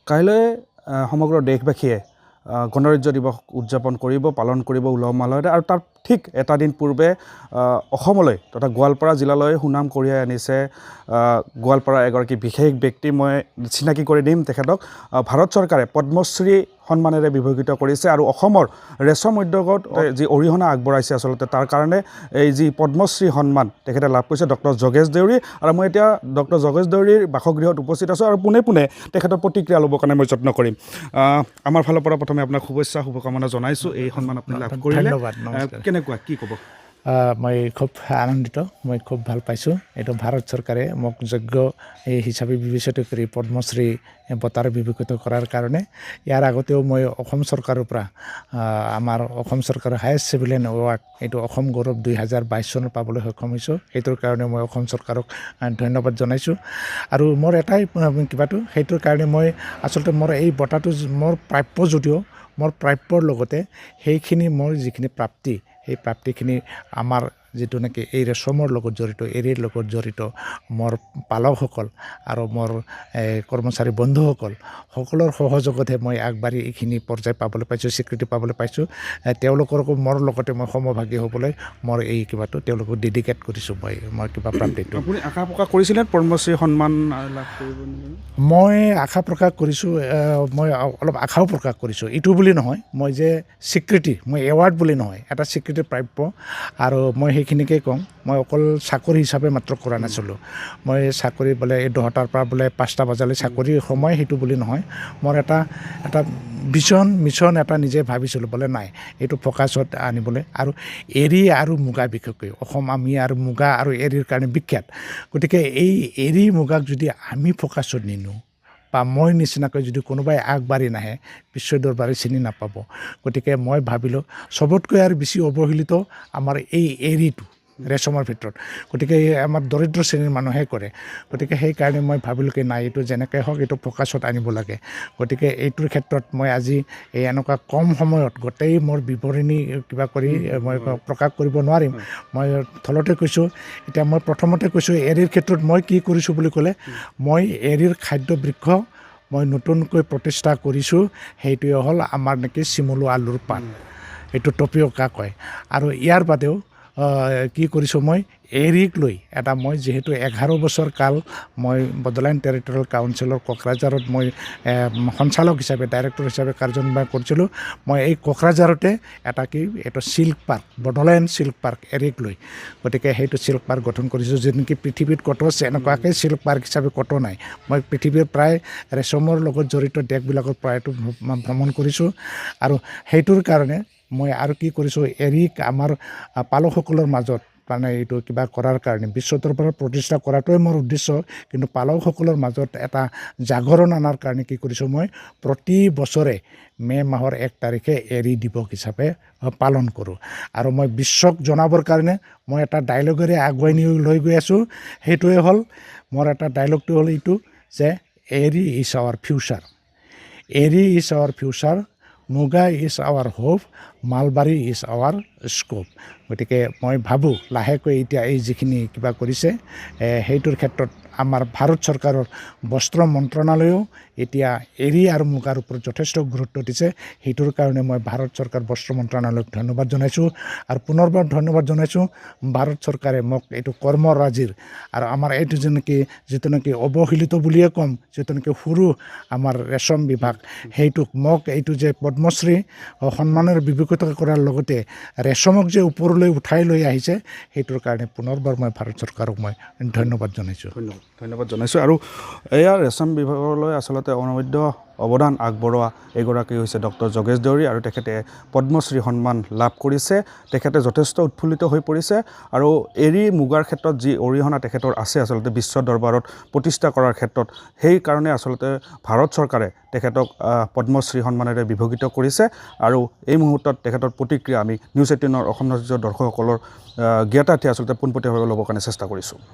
কাইলৈ সমগ্ৰ দেশবাসীয়ে গণৰাজ্য দিৱস উদযাপন কৰিব পালন কৰিব উলহ মালহেৰে আৰু তাৰ ঠিক এটা দিন পূৰ্বে অসমলৈ তথা গোৱালপাৰা জিলালৈ সুনাম কঢ়িয়াই আনিছে গোৱালপাৰা এগৰাকী বিশেষ ব্যক্তি মই চিনাকি কৰি দিম তেখেতক ভাৰত চৰকাৰে পদ্মশ্ৰী সন্মানেৰে বিভূষিত কৰিছে আৰু অসমৰ ৰেচম উদ্যোগত যি অৰিহণা আগবঢ়াইছে আচলতে তাৰ কাৰণে এই যি পদ্মশ্ৰী সন্মান তেখেতে লাভ কৰিছে ডক্টৰ যোগেশ দেউৰী আৰু মই এতিয়া ডক্টৰ যোগেশ দেউৰীৰ বাসগৃহত উপস্থিত আছোঁ আৰু পোনে পোনে তেখেতৰ প্ৰতিক্ৰিয়া ল'বৰ কাৰণে মই যত্ন কৰিম আমাৰ ফালৰ পৰা প্ৰথমে আপোনাক শুভকামনা জনাইছোঁ এই সন্মান আপুনি লাভ কৰিলে কেনেকুৱা কি ক'ব মই খুব আনন্দিত মই খুব ভাল পাইছোঁ এইটো ভাৰত চৰকাৰে মোক যোগ্য এই হিচাপে বিবেচিত কৰি পদ্মশ্ৰী বঁটাৰে বিভূষিত কৰাৰ কাৰণে ইয়াৰ আগতেও মই অসম চৰকাৰৰ পৰা আমাৰ অসম চৰকাৰৰ হায়েষ্ট চিভিলিয়ান এৱাৰ্ড এইটো অসম গৌৰৱ 2022 চনত পাবলৈ সক্ষম হৈছোঁ সেইটোৰ কাৰণে মই অসম চৰকাৰক ধন্যবাদ জনাইছোঁ আৰু মোৰ এটাই কিবাটো সেইটোৰ কাৰণে মই আচলতে মোৰ এই বঁটাটো মোৰ প্ৰাপ্য যদিও মোৰ প্ৰাপ্যৰ লগতে সেইখিনি মোৰ যিখিনি প্ৰাপ্তি সেই প্ৰাপ্তিখিনি আমাৰ যিটো নেকি এই ৰেচমৰ লগত জড়িত এৰীৰ লগত জড়িত মোৰ পালকসকল আৰু মোৰ কৰ্মচাৰী বন্ধুসকল সকলৰ সহযোগতহে মই আগবাঢ়ি এইখিনি পৰ্যায় পাবলৈ পাইছোঁ স্বীকৃতি পাবলৈ পাইছোঁ তেওঁলোককো মোৰ লগতে মই সমভাগী হ'বলৈ মোৰ এই কিবাটো তেওঁলোকক ডেডিকেট কৰিছোঁ মই কিবা প্ৰাপ্তিটো আপুনি আশা প্ৰকাশ কৰিছিলে পদ্মশ্ৰী সন্মান লাভ কৰিব মই আশা প্ৰকাশ কৰিছোঁ মই অলপ আশাও প্ৰকাশ কৰিছোঁ এইটো বুলি নহয় মই যে স্বীকৃতি মই এৱাৰ্ড বুলি নহয় এটা স্বীকৃতি প্ৰাপ্য আৰু মই সেইখিনিকে কওঁ মই অকল চাকৰি হিচাপে মাত্ৰ কৰা নাছিলোঁ মই চাকৰি বোলে এই 10টাৰ পৰা বোলে 5টা বজালৈ চাকৰি সময় সেইটো বুলি নহয় মোৰ এটা মিছন এটা নিজে ভাবিছিলোঁ বোলে নাই এইটো ফ'কাছত আনিবলৈ আৰু এৰী আৰু মুগা বিশেষকৈ অসম আমি আৰু মুগা আৰু এৰীৰ কাৰণে বিখ্যাত গতিকে এই এৰী মুগাক যদি আমি ফ'কাছত নিনো বা মই নিচিনাকৈ যদি কোনোবাই আগবাঢ়ি নাহে বিশ্ব দৰবাৰে চিনি নাপাব গতিকে মই ভাবিলোঁ চবতকৈ আৰু বেছি অৱহেলিত আমাৰ এই এৰীটো ৰেচমৰ ভিতৰত গতিকে আমাৰ দৰিদ্ৰ শ্ৰেণীৰ মানুহে কৰে গতিকে সেইকাৰণে মই ভাবিলোঁ কি নাই এইটো যেনেকৈ হওক এইটো ফ'কাছত আনিব লাগে গতিকে এইটোৰ ক্ষেত্ৰত মই আজি এই এনেকুৱা কম সময়ত গোটেই মোৰ বিৱৰণী কিবা কৰি মই প্ৰকাশ কৰিব নোৱাৰিম মই থলতে কৈছোঁ এতিয়া মই প্ৰথমতে কৈছোঁ এৰীৰ ক্ষেত্ৰত মই কি কৰিছোঁ বুলি ক'লে মই এৰীৰ খাদ্য বৃক্ষ মই নতুনকৈ প্ৰতিষ্ঠা কৰিছোঁ সেইটোৱে হ'ল আমাৰ নেকি চিমলু আলুৰ পাত এইটো টপিঅকা কয় আৰু ইয়াৰ বাদেও কি কৰিছোঁ মই এৰীক লৈ এটা মই যিহেতু 11 বছৰ কাল মই বডোলেণ্ড টেৰিটৰিয়েল কাউন্সিলৰ কোকৰাঝাৰত মই সঞ্চালক হিচাপে ডাইৰেক্টৰ হিচাপে কাৰ্যনিৰ্বাহ কৰিছিলোঁ মই এই কোকৰাঝাৰতে এটা কি এইটো silk park Bodoland silk park এৰীক লৈ গতিকে সেইটো চিল্ক পাৰ্ক গঠন কৰিছোঁ যি নেকি পৃথিৱীত ক'তো এনেকুৱাকৈ চিল্ক পাৰ্ক হিচাপে ক'তো নাই মই পৃথিৱীৰ প্ৰায় ৰেচমৰ লগত জড়িত দেশবিলাকত প্ৰায়টো ভ্ৰমণ কৰিছোঁ আৰু সেইটোৰ কাৰণে মই আৰু কি কৰিছোঁ এৰীক আমাৰ পালকসকলৰ মাজত মানে এইটো কিবা কৰাৰ কাৰণে বিশ্ব দৰবাৰত প্ৰতিষ্ঠা কৰাটোৱে মোৰ উদ্দেশ্য কিন্তু পালকসকলৰ মাজত এটা জাগৰণ অনাৰ কাৰণে কি কৰিছোঁ মই প্ৰতি বছৰে মে' মাহৰ 1 তাৰিখে এৰী দিৱস হিচাপে পালন কৰোঁ আৰু মই বিশ্বক জনাবৰ কাৰণে মই এটা ডাইলগেৰে আগুৱাই লৈ গৈ আছোঁ সেইটোৱে হ'ল মোৰ এটা ডাইলগটো হ'ল এইটো যে eri is our future eri is our future muga is our hope mulberry is our scope গতিকে মই ভাবোঁ লাহেকৈ এতিয়া এই যিখিনি কিবা কৰিছে সেইটোৰ ক্ষেত্ৰত আমাৰ ভাৰত চৰকাৰৰ বস্ত্ৰ মন্ত্ৰণালয়েও এতিয়া এৰী আৰু মুগাৰ ওপৰত যথেষ্ট গুৰুত্ব দিছে সেইটোৰ কাৰণে মই ভাৰত চৰকাৰ বস্ত্ৰ মন্ত্ৰণালয়ক ধন্যবাদ জনাইছোঁ আৰু পুনৰবাৰ ধন্যবাদ জনাইছোঁ ভাৰত চৰকাৰে মোক এইটো কৰ্মৰাজিৰ আৰু আমাৰ এইটো যিটো নেকি অৱহেলিত বুলিয়ে ক'ম যিটো নেকি সৰু আমাৰ ৰেচম বিভাগ সেইটোক মোক এইটো যে পদ্মশ্ৰী সন্মানেৰে বিভূষিত কৰাৰ লগতে ৰেচমক যে ওপৰলৈ উঠাই লৈ আহিছে সেইটোৰ কাৰণে পুনৰবাৰ মই ভাৰত চৰকাৰক মই ধন্যবাদ জনাইছোঁ আৰু এয়া ৰেচম বিভাগলৈ আচলতে অনবদ্য অৱদান আগবঢ়োৱা এগৰাকী হৈছে ডক্টৰ যোগেশ দেউৰী আৰু তেখেতে পদ্মশ্ৰী সন্মান লাভ কৰিছে তেখেতে যথেষ্ট উৎফুল্লিত হৈ পৰিছে আৰু এৰী মুগাৰ ক্ষেত্ৰত যি অৰিহণা তেখেতৰ আছে আচলতে বিশ্ব দৰবাৰত প্ৰতিষ্ঠা কৰাৰ ক্ষেত্ৰত সেইকাৰণে আচলতে ভাৰত চৰকাৰে তেখেতক পদ্মশ্ৰী সন্মানেৰে বিভূষিত কৰিছে আৰু এই মুহূৰ্তত তেখেতৰ প্ৰতিক্ৰিয়া আমি নিউজ 18 অসম নিউজৰ দৰ্শকসকলৰ জ্ঞাতাৰ্থে আচলতে পোনপটীয়াভাৱে ল'বৰ কাৰণে চেষ্টা কৰিছোঁ